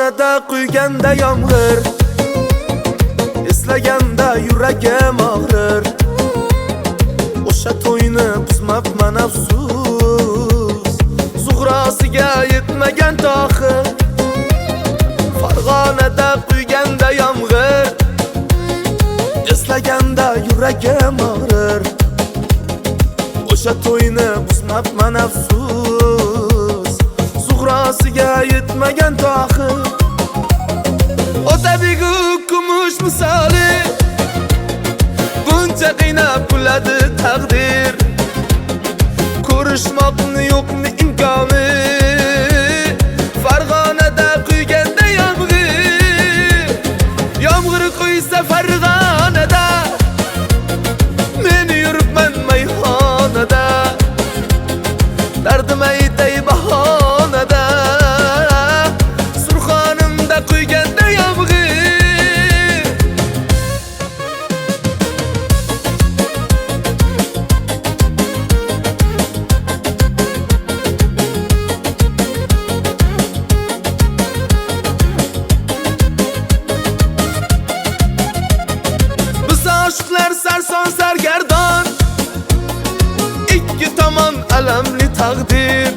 Farg'onada quyganda yomg'ir, eslaganda yuragim og'rir. O'sha to'yni buzmabman afsus, zug'rosiga yetmagan tohir. Farg'onada quyganda yomg'ir, eslaganda yuragim og'rir. O'sha to'yni buzmabman afsus, zug'rosiga yetmagan tohir. Otabigu kumush misoli, buncha qiynab kuladi taqdir. Ko'rishmoqni yo'qmi imkoni, Farg'onada quyganda yomg'ir. Yomg'ir quysa Farg'onada, men yuribman mayxonada. Dardim aytay bahonada, Surxonimda quyganda yomg'ir. Biz oshiqlar sarson sargardon, ikki tomon alamli taqdir.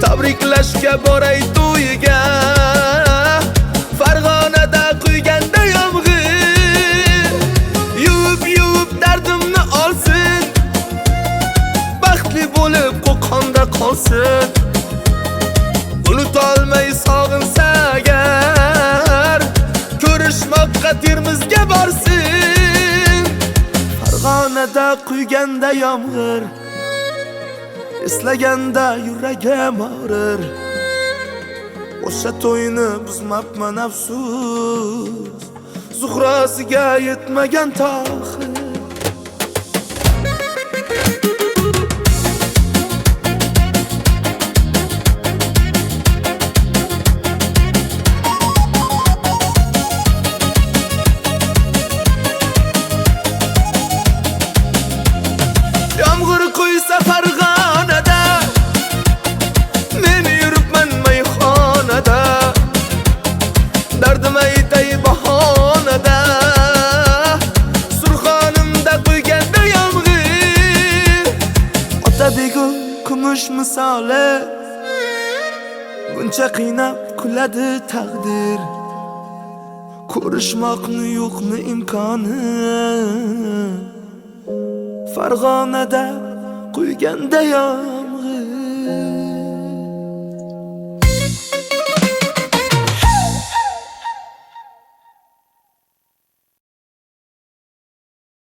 Tabriklashga boray to'yiga, Farg'onada quyganda yomg'ir. Yuvib dardimni olsin, baxtli bo'lib qo'qonda qolsin. Unutolmay sog'insa agar, ko'rishmoqqa Termizga borsin. Farg'onada quyganda yomg'ir, eslaganda yuragim og'rir. O'sha to'yni buzmabman afsus, zug'rosiga yetmagan tohir. Yomg'ir quysa Farg'onada, men yuribman mayxonada. Dardim aytay bahonada, Surxonimda quyganda yomg'ir. Otabegu kumush misoli, buncha qiynab kuladi taqdir. Ko'rishmoqni yo'qmi imkoni, Farg'onada quyganda yomg'ir.